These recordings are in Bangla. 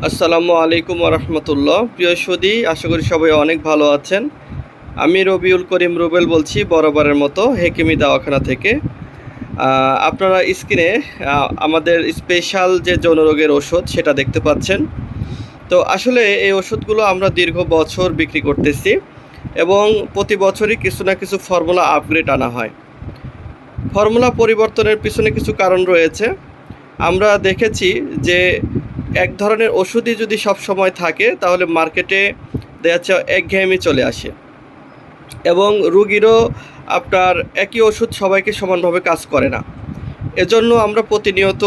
আসসালামু আলাইকুম রহমতুল্লাহ। প্রিয় সুধী, আশা করি সবাই অনেক ভালো আছেন। আমি রবিউল করিম রুবেল বলছি, বরাবরের মতো হেকিমি দাওয়াখানা থেকে। আপনারা স্ক্রিনে আমাদের স্পেশাল যে যৌনরোগের ওষুধ সেটা দেখতে পাচ্ছেন। তো আসলে এই ওষুধগুলো আমরা দীর্ঘ বছর বিক্রি করতেছি এবং প্রতি বছরই কিছু না কিছু ফর্মুলা আপগ্রেড আনা হয়। ফর্মুলা পরিবর্তনের পিছনে কিছু কারণ রয়েছে। আমরা দেখেছি যে এক ধরনের ওষুধই যদি সব সময় থাকে তাহলে মার্কেটে দেখা যাচ্ছে একঘেয়েমি চলে আসে এবং রুগীরও আপনার একই ওষুধ সবাইকে সমানভাবে কাজ করে না। এজন্য আমরা প্রতিনিয়ত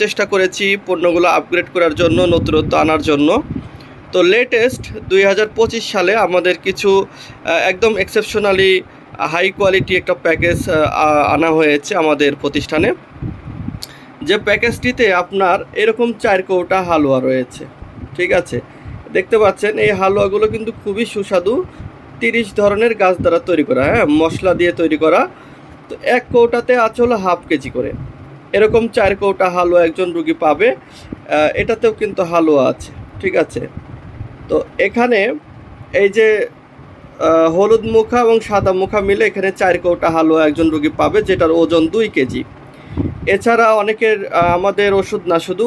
চেষ্টা করেছি পণ্যগুলো আপগ্রেড করার জন্য, নতুনত্ব আনার জন্য। তো লেটেস্ট 2025 সালে আমাদের কিছু একদম এক্সেপশনালি হাই কোয়ালিটি একটা প্যাকেজ আনা হয়েছে আমাদের প্রতিষ্ঠানে। যে প্যাকেজটিতে আপনার এরকম 4 কৌটা হালুয়া রয়েছে। ঠিক আছে, দেখতে পাচ্ছেন এই হালুয়াগুলো কিন্তু খুবই সুস্বাদু, 30 ধরনের গাছ দ্বারা তৈরি করা, মশলা দিয়ে তৈরি করা। তো এক কৌটাতে আছে হলো হাফ কেজি করে, এরকম 4 কৌটা হালুয়া একজন রুগী পাবে। এটাতেও কিন্তু হালুয়া আছে। ঠিক আছে, তো এখানে এই যে হলুদ মুখা এবং সাদা মুখা মিলে এখানে 4 কৌটা হালুয়া একজন রুগী পাবে, যেটার ওজন 2 কেজি। এছাড়া অনেকের আমাদের ওষুধ না, শুধু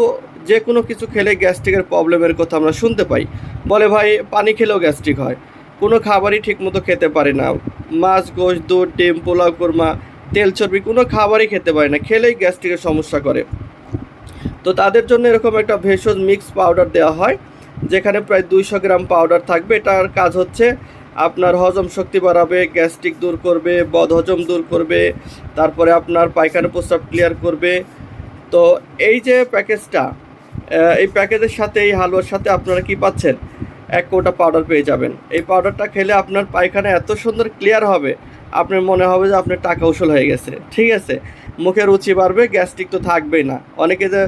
যে কোনো কিছু খেলে গ্যাস্ট্রিকের প্রবলেমের কথা আমরা শুনতে পাই। বলে ভাই পানি খেলেও গ্যাস্ট্রিক হয়, কোনো খাবারই ঠিকমতো খেতে পারে না, মাছ গোশ দুধ ডিম পোলাও কোরমা তেল চর্বি কোনো খাবারই খেতে পারে না, খেলেই গ্যাস্ট্রিকের সমস্যা করে। তো তাদের জন্য এরকম একটা ভেষজ মিক্স পাউডার দেওয়া হয়, যেখানে প্রায় 200 গ্রাম পাউডার থাকবে। এটার কাজ হচ্ছে আপনার হজম শক্তি বাড়াবে, গ্যাস্ট্রিক দূর করবে, বদহজম দূর করবে, তারপরে আপনার পায়খানা প্রস্রাব ক্লিয়ার করবে। তো এই যে প্যাকেজটা, এই প্যাকেজের সাথে এই হালুয়ার সাথে আপনারা কি পাচ্ছেন, 1 কৌটা পাউডার পেয়ে যাবেন। এই পাউডারটা খেলে আপনার পায়খানা এত সুন্দর ক্লিয়ার হবে, আপনার মনে হবে যে আপনার টাকা উসুল হয়ে গেছে। ঠিক আছে, মুখের রুচি বাড়বে, গ্যাস্ট্রিক তো থাকবেই না। অনেকে যে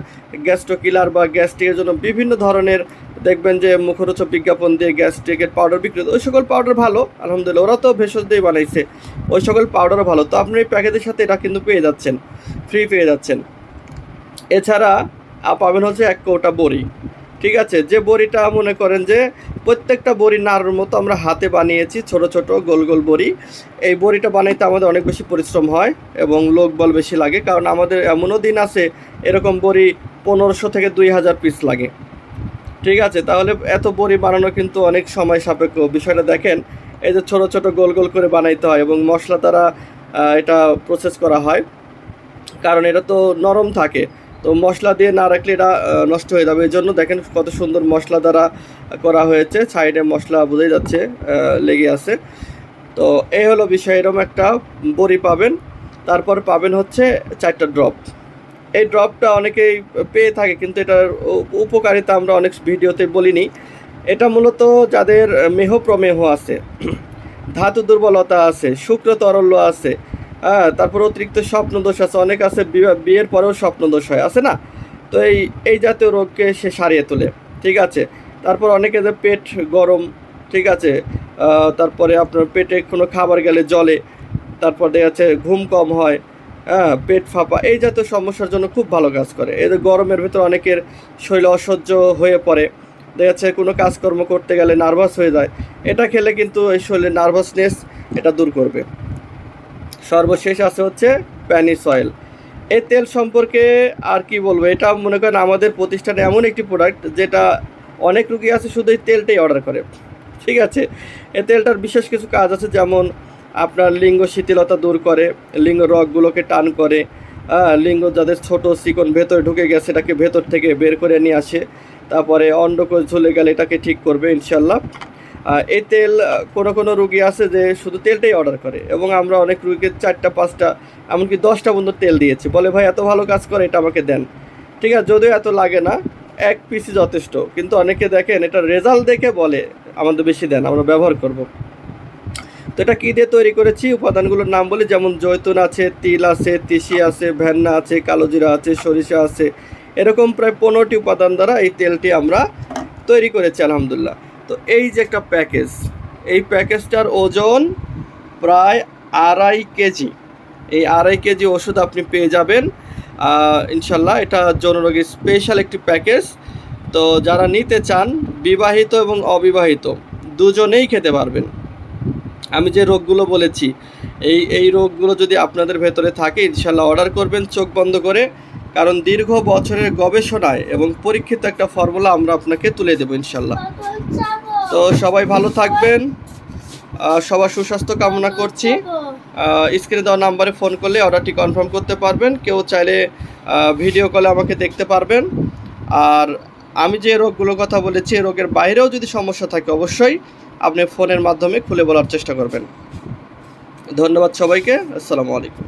গ্যাস্ট্রো কিলার বা গ্যাস্ট্রিকের জন্য বিভিন্ন ধরনের দেখবেন যে মুখরোচক বিজ্ঞাপন দিয়ে গ্যাস্ট্রিকের পাউডার বিক্রি, ওই সকল পাউডার ভালো, আলহামদুলিল্লাহ, ওরা তো ভেষজ দিয়ে বানাইছে, ওই সকল পাউডারও ভালো। তো আপনি এই প্যাকেজের সাথে এটা কিন্তু পেয়ে যাচ্ছেন, ফ্রি পেয়ে যাচ্ছেন। এছাড়া পাবেন হচ্ছে 1 কৌটা বড়ি। ঠিক আছে, যে বড়িটা মনে করেন যে প্রত্যেকটা বড়ি নাড়ুর মতো আমরা হাতে বানিয়েছি, ছোট ছোট গোল গোল বড়ি। এই বড়িটা বানাইতে আমাদের অনেক বেশি পরিশ্রম হয় এবং লোকবল বেশি লাগে, কারণ আমাদের এমনও দিন আছে এরকম বড়ি 1500 থেকে 2000 পিস লাগে। ঠিক আছে, তাহলে এত বড়ি বানানো কিন্তু অনেক সময় সাপেক্ষ। বিষয়টা দেখেন, এই যে ছোট ছোট গোল গোল করে বানাইতে হয় এবং মশলা দ্বারা এটা প্রসেস করা হয়, কারণ এটা তো নরম থাকে। তো মশলা দিয়ে না রাখলে এটা নষ্ট হয়ে যাবে। এই জন্য দেখেন কত সুন্দর মশলা দ্বারা করা হয়েছে, সাইডে মশলা বোঝাই যাচ্ছে লেগে আছে। তো এই হলো বিষয়, এরকম একটা বড়ি পাবেন। তারপর পাবেন হচ্ছে 4টা ড্রপ। এই ড্রপটা অনেকেই পেয়ে থাকে, কিন্তু এটার উপকারিতা আমরা অনেক ভিডিওতে বলিনি। এটা মূলত যাদের মেহ প্রমেহ আছে, ধাতু দুর্বলতা আছে, শুক্র তরল্য আছে, তারপর অতিরিক্ত স্বপ্নদোষ আছে, অনেক আছে বিয়ের পরেও স্বপ্নদোষ হয়, আছে না? তো এই জাতীয় রোগকে সে সারিয়ে তোলে। ঠিক আছে, তারপর অনেকে যে পেট গরম, ঠিক আছে, তারপরে আপনার পেটে কোনো খাবার গেলে জলে, তারপর দেখা যাচ্ছে ঘুম কম হয়, পেট ফাঁপা, এই জাতীয় সমস্যার জন্য খুব ভালো কাজ করে। এদের গরমের ভেতর অনেকের শরীর অসহ্য হয়ে পড়ে, দেখা যাচ্ছে কোনো কাজকর্ম করতে গেলে নার্ভাস হয়ে যায়। এটা খেলে কিন্তু এই শরীরের নার্ভাসনেস এটা দূর করবে। সর্বশেষ আছে হচ্ছে প্যানিস অয়েল। এই তেল সম্পর্কে আর কি বলবো, এটা মনে করেন আমাদের প্রতিষ্ঠানে এমন একটি প্রোডাক্ট যেটা অনেক রুগী আছে শুধু এই তেলটাই অর্ডার করে। ঠিক আছে, এই তেলটার বিশেষ কিছু কাজ আছে, যেমন আপনার লিঙ্গ শিথিলতা দূর করে, লিঙ্গ রগগুলোকে টান করে, লিঙ্গ যাদের ছোট চিকন ভেতরে ঢুকে গেছে এটাকে ভেতর থেকে বের করে নিয়ে আসে, তারপরে অন্ডকোষ ঝুলে গেলে এটাকে ঠিক করবে ইনশাল্লাহ। এই তেল কোনো কোনো রুগী আছে যে শুধু তেলটাই অর্ডার করে, এবং আমরা অনেক রুগীকে 4টা 5টা এমনকি 10টা পর্যন্ত তেল দিয়েছি, বলে ভাই এত ভালো কাজ করে এটা আমাকে দেন। ঠিক আছে, যদিও এত লাগে না, 1 পিসই যথেষ্ট, কিন্তু অনেকে দেখেন এটা রেজাল্ট দেখে বলে আমাদের বেশি দেন, আমরা ব্যবহার করব। তো এটা কী দিয়ে তৈরি করেছি উপাদানগুলোর নাম বলি, যেমন জৈতুন আছে, তিল আছে, তিসি আছে, ভেন্না আছে, কালোজিরা আছে, সরিষা আছে, এরকম প্রায় 15টি উপাদান দ্বারা এই তেলটি আমরা তৈরি করেছি আলহামদুলিল্লাহ। তো এই যে একটা প্যাকেজ, এই প্যাকেজটার ওজন প্রায় 2.5 কেজি। এই 2.5 কেজি ওষুধ আপনি পেয়ে যাবেন ইনশাল্লাহ। এটা যৌনরোগীর স্পেশাল একটি প্যাকেজ। তো যারা নিতে চান বিবাহিত এবং অবিবাহিত দুজনেই খেতে পারবেন। আমি যে রোগগুলো বলেছি এই রোগগুলো যদি আপনাদের ভেতরে থাকে ইনশাল্লাহ অর্ডার করবেন চোখ বন্ধ করে, কারণ দীর্ঘ বছরের গবেষণায় এবং পরীক্ষিত একটা ফর্মুলা আমরা আপনাকে তুলে দেবো ইনশাল্লাহ। তো সবাই ভালো থাকবেন, সবার সুস্বাস্থ্য কামনা করছি। স্ক্রিনে দেওয়া নাম্বারে ফোন করলে অর্ডারটি কনফার্ম করতে পারবেন। কেউ চাইলে ভিডিও কলে আমাকে দেখতে পারবেন। আর আমি যে রোগগুলোর কথা বলেছি এই রোগের বাইরেও যদি সমস্যা থাকে অবশ্যই আপনি ফোনের মাধ্যমে খুলে বলার চেষ্টা করবেন। ধন্যবাদ সবাইকে। আসসালামু আলাইকুম।